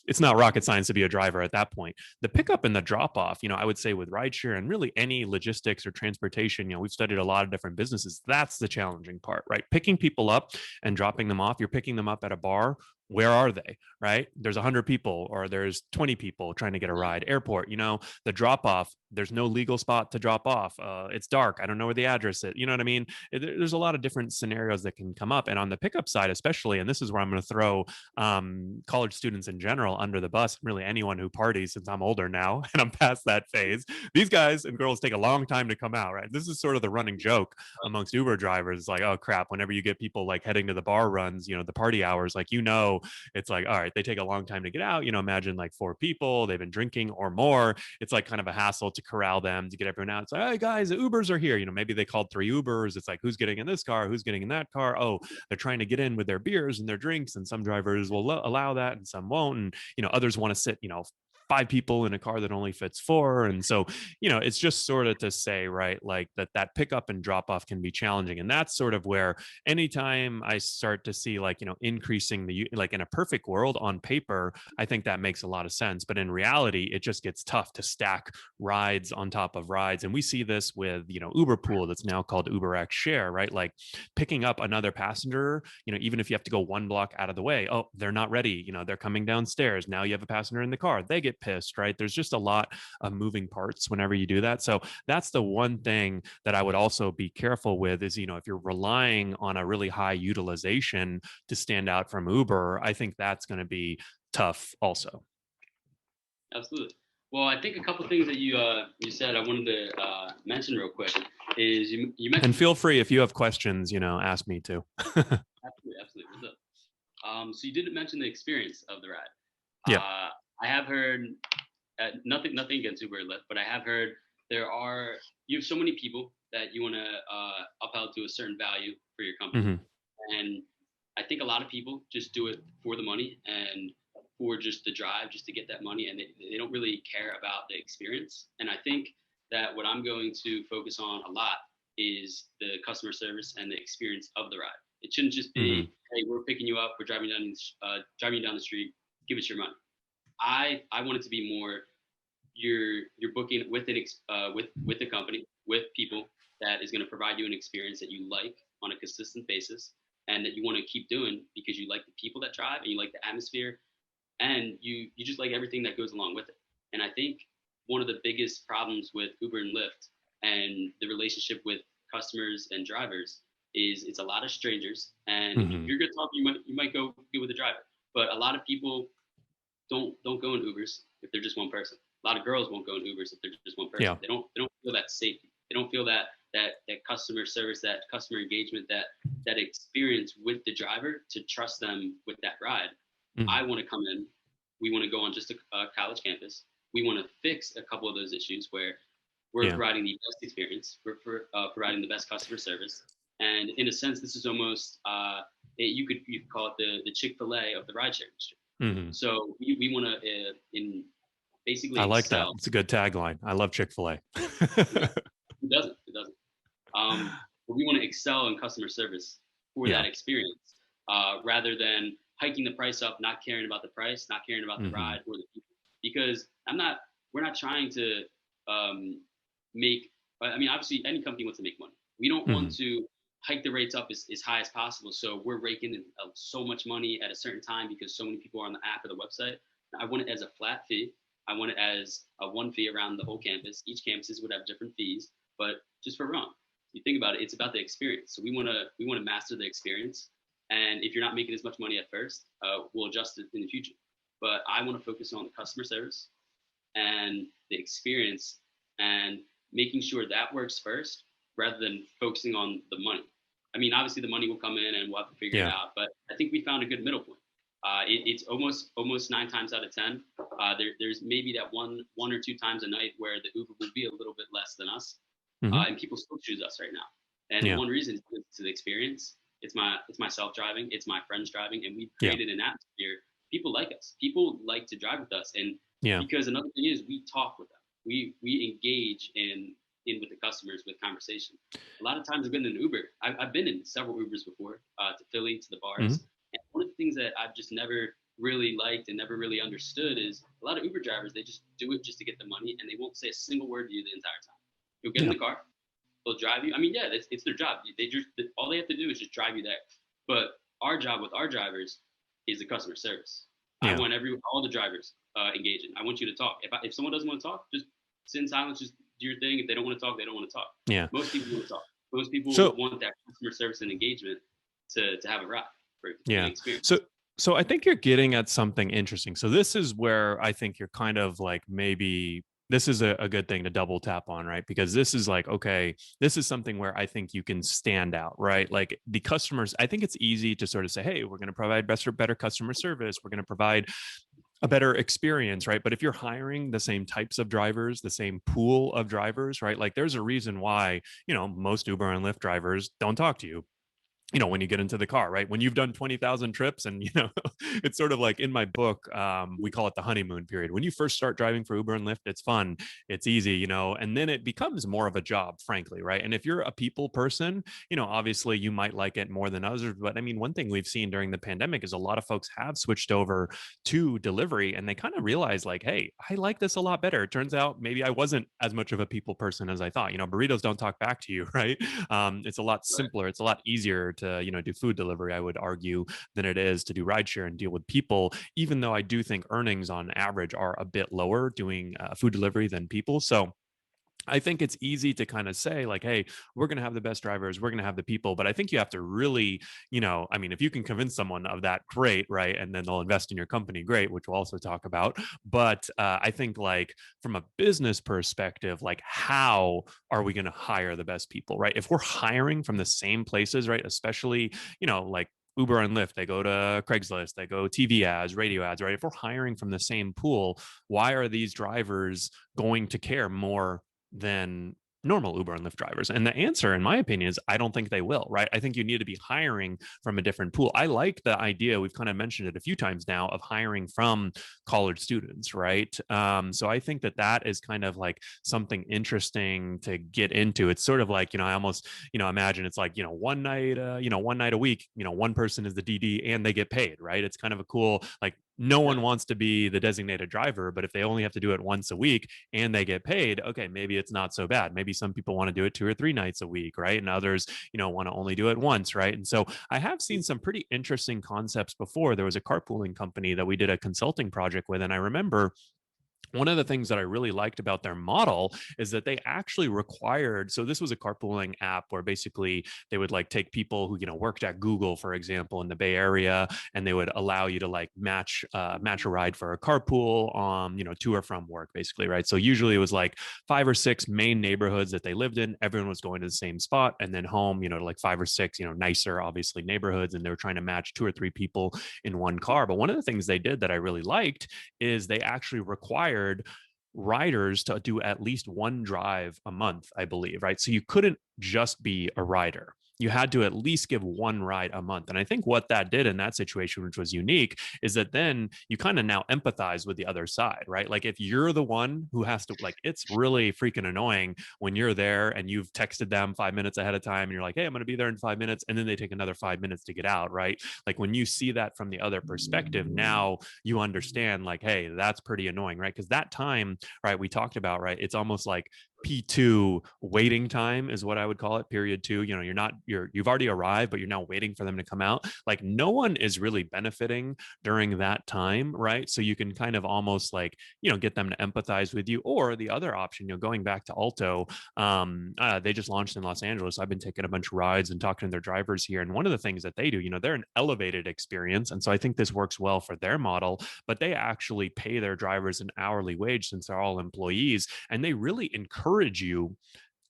it's not rocket science to be a driver at that point. The pickup and the drop off, I would say with rideshare and really any logistics or transportation, we've studied a lot of different businesses. That's the challenging part, right? Picking people up and dropping them off. You're picking them up at a bar. Where are they? Right? There's 100 people or there's 20 people trying to get a ride. Airport, the drop off, there's no legal spot to drop off. It's dark. I don't know where the address is. You know what I mean? There's a lot of different scenarios that can come up. And on the pickup side, especially, and this is where I'm going to throw college students in general under the bus, really anyone who parties, since I'm older now and I'm past that phase. These guys and girls take a long time to come out, right? This is sort of the running joke amongst Uber drivers. It's like, oh crap, whenever you get people like heading to the bar runs, the party hours, like, it's like, all right, they take a long time to get out. Imagine like 4 people, they've been drinking or more. It's like kind of a hassle to corral them, to get everyone out. It's like, hey guys, the Ubers are here. Maybe they called 3 Ubers. It's like, who's getting in this car? Who's getting in that car? Oh, they're trying to get in with their beers and their drinks. And some drivers will allow that and some won't. And, others want to sit, 5 people in a car that only fits 4. And so, it's just sort of to say, right, like that pickup and drop off can be challenging. And that's sort of where anytime I start to see like, increasing like in a perfect world on paper, I think that makes a lot of sense. But in reality, it just gets tough to stack rides on top of rides. And we see this with, Uber Pool, that's now called UberX Share, right? Like picking up another passenger, even if you have to go 1 block out of the way, oh, they're not ready. They're coming downstairs. Now you have a passenger in the car. They get pissed, right? There's just a lot of moving parts whenever you do that. So that's the one thing that I would also be careful with is, if you're relying on a really high utilization to stand out from Uber, I think that's going to be tough also. Absolutely. Well, I think a couple of things that you said I wanted to mention real quick is you mentioned. And feel free if you have questions, ask me too. Absolutely. What's up? So you didn't mention the experience of the ride. Yeah. I have heard nothing against Uber and Lyft, but I have heard you have so many people that you want to upheld to a certain value for your company, and I think a lot of people just do it for the money and for just the drive, just to get that money, and they don't really care about the experience. And I think that what I'm going to focus on a lot is the customer service and the experience of the ride. It shouldn't just be, hey, we're picking you up, we're driving you down the street, give us your money. I want it to be more you're booking with with a company, with people that is going to provide you an experience that you like on a consistent basis and that you want to keep doing because you like the people that drive and you like the atmosphere and you just like everything that goes along with it. And I think one of the biggest problems with Uber and Lyft and the relationship with customers and drivers is it's a lot of strangers. And if you're good talking, you might go good with the driver. But a lot of people don't go in Ubers if they're just one person. A lot of girls won't go in Ubers if they're just one person. Yeah. They don't feel that safety. They don't feel that customer service, that customer engagement, that experience with the driver to trust them with that ride. I want to come in. We want to go on just a college campus. We want to fix a couple of those issues where we're providing the best experience. We're providing the best customer service. And in a sense, this is almost you could call it the Chick-fil-A of the rideshare industry. So we want to basically. I like that. It's a good tagline. I love Chick-fil-A. It doesn't. But we want to excel in customer service for that experience, rather than hiking the price up, not caring about the price, not caring about the ride or the people. Because we're not trying to make. I mean, obviously, any company wants to make money. We don't want to hike the rates up as high as possible. So we're raking in so much money at a certain time because so many people are on the app or the website. I want it as a flat fee. I want it as a one fee around the whole campus. Each campuses would have different fees, but just for run. You think about it, it's about the experience. So we want to master the experience. And if you're not making as much money at first, we'll adjust it in the future. But I want to focus on the customer service and the experience and making sure that works first rather than focusing on the money. I mean, obviously the money will come in and we'll have to figure it out, but I think we found a good middle point. It's almost 9 times out of 10. There's maybe that one or two times a night where the Uber will be a little bit less than us, and people still choose us right now. And one reason is to the experience. It's myself driving, it's my friends driving, and we've created an atmosphere. People like us. People like to drive with us, and because another thing is we talk with them. We engage in with the customers with conversation. A lot of times I've been in an Uber. I've been in several Ubers before, to Philly, to the bars. And one of the things that I've just never really liked and never really understood is a lot of Uber drivers, they just do it just to get the money and they won't say a single word to you the entire time. You'll get in Yeah. the car, they'll drive you. I mean, yeah, it's their job. They just all they have to do is just drive you there. But our job with our drivers is the customer service. I Yeah. want all the drivers engaging. I want you to talk. If someone doesn't want to talk, just sit in silence. Just do your thing. If they don't want to talk, they don't want to talk. Yeah. Most people want to talk. Most people So want that customer service and engagement to have a ride for an yeah. experience. So I think you're getting at something interesting. So this is where I think you're kind of like, maybe this is a good thing to double tap on, right? Because this is like, okay, this is something where I think you can stand out, right? Like the customers, I think it's easy to sort of say, hey, we're going to provide better customer service. We're going to provide a better experience, right? But if you're hiring the same types of drivers, the same pool of drivers, right? Like there's a reason why, most Uber and Lyft drivers don't talk to you, when you get into the car, right? When you've done 20,000 trips and, it's sort of like in my book, we call it the honeymoon period. When you first start driving for Uber and Lyft, it's fun, it's easy, and then it becomes more of a job, frankly, right? And if you're a people person, obviously you might like it more than others. But I mean, one thing we've seen during the pandemic is a lot of folks have switched over to delivery and they kind of realize like, hey, I like this a lot better. It turns out maybe I wasn't as much of a people person as I thought. Burritos don't talk back to you, right? It's a lot simpler. It's a lot easier to do food delivery, I would argue, than it is to do rideshare and deal with people, even though I do think earnings on average are a bit lower doing food delivery than people. So I think it's easy to kind of say like, hey, we're going to have the best drivers, we're going to have the people. But I think you have to really, I mean, if you can convince someone of that, great, right? And then they'll invest in your company, great, which we'll also talk about. But I think like from a business perspective, like how are we going to hire the best people, right? If we're hiring from the same places, right? Especially, like Uber and Lyft, they go to Craigslist, they go TV ads, radio ads, right? If we're hiring from the same pool, why are these drivers going to care more than normal Uber and Lyft drivers? And the answer, in my opinion, is I don't think they will, right? I think you need to be hiring from a different pool. I like the idea, we've kind of mentioned it a few times now, of hiring from college students, right? So I think that is kind of like something interesting to get into. It's sort of like, I almost, imagine it's like, one night a week, one person is the DD and they get paid, right? It's kind of a cool, like, no one wants to be the designated driver, but if they only have to do it once a week and they get paid, okay, maybe it's not so bad. Maybe some people want to do it 2 or 3 nights a week, right? And others, want to only do it once, right? And so I have seen some pretty interesting concepts before. There was a carpooling company that we did a consulting project with, and I remember one of the things that I really liked about their model is that they actually required, so this was a carpooling app where basically they would like take people who, worked at Google, for example, in the Bay Area, and they would allow you to like match a ride for a carpool, to or from work, basically, right? So usually it was like 5 or 6 main neighborhoods that they lived in. Everyone was going to the same spot, and then home, like 5 or 6, nicer, obviously, neighborhoods, and they were trying to match 2 or 3 people in one car. But one of the things they did that I really liked is they actually required riders to do at least one drive a month, I believe, right? So you couldn't just be a rider. You had to at least give one ride a month. And I think what that did in that situation, which was unique, is that then you kind of now empathize with the other side, right? Like if you're the one who has to, like, it's really freaking annoying when you're there and you've texted them 5 minutes ahead of time and you're like, hey, I'm going to be there in 5 minutes. And then they take another 5 minutes to get out, right? Like when you see that from the other perspective, now you understand like, hey, that's pretty annoying, right? Because that time, right, we talked about, right, it's almost like P2 waiting time is what I would call it, period 2. You've already arrived, but you're now waiting for them to come out. Like no one is really benefiting during that time, right? So you can kind of almost like, get them to empathize with you. Or the other option, going back to Alto, they just launched in Los Angeles. I've been taking a bunch of rides and talking to their drivers here. And one of the things that they do, they're an elevated experience. And so I think this works well for their model, but they actually pay their drivers an hourly wage since they're all employees. And they really encourage you,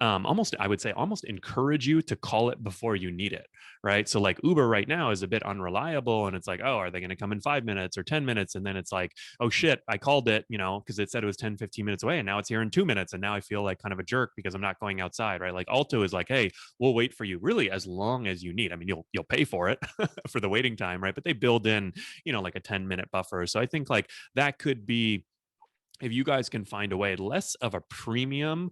I would say almost encourage you to call it before you need it, right? So like Uber right now is a bit unreliable, and it's like, oh, are they going to come in 5 minutes or 10 minutes? And then it's like, oh shit, I called it, because it said it was 10, 15 minutes away, and now it's here in 2 minutes. And now I feel like kind of a jerk because I'm not going outside, right? Like Alto is like, hey, we'll wait for you really as long as you need. I mean, you'll pay for it for the waiting time, right? But they build in, like a 10-minute buffer. So I think like that could be if you guys can find a way less of a premium,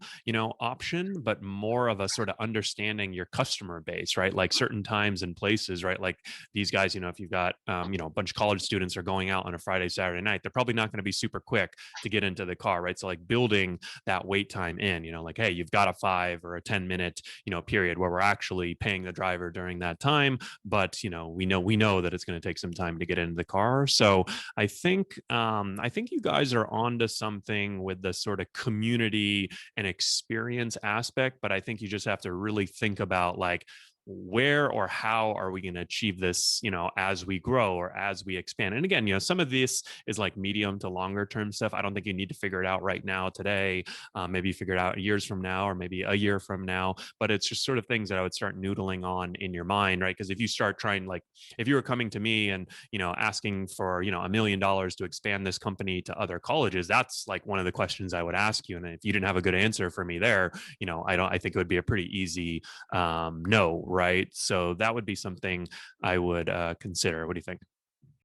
option, but more of a sort of understanding your customer base, right? Like certain times and places, right? Like these guys, if you've got, a bunch of college students are going out on a Friday, Saturday night, they're probably not going to be super quick to get into the car, right? So like building that wait time in, like, hey, you've got a 5 or a 10 minute, period where we're actually paying the driver during that time. But, we know that it's going to take some time to get into the car. So I think you guys are onto something with the sort of community and experience aspect, but I think you just have to really think about like where or how are we going to achieve this, as we grow or as we expand. And again, some of this is like medium to longer term stuff. I don't think you need to figure it out right now today. Maybe figure it out years from now or maybe a year from now, but it's just sort of things that I would start noodling on in your mind, right? Because if you start trying, like if you were coming to me and asking for $1 million to expand this company to other colleges, that's like one of the questions I would ask you. And if you didn't have a good answer for me there, I think it would be a pretty easy no, right? So that would be something I would consider. What do you think?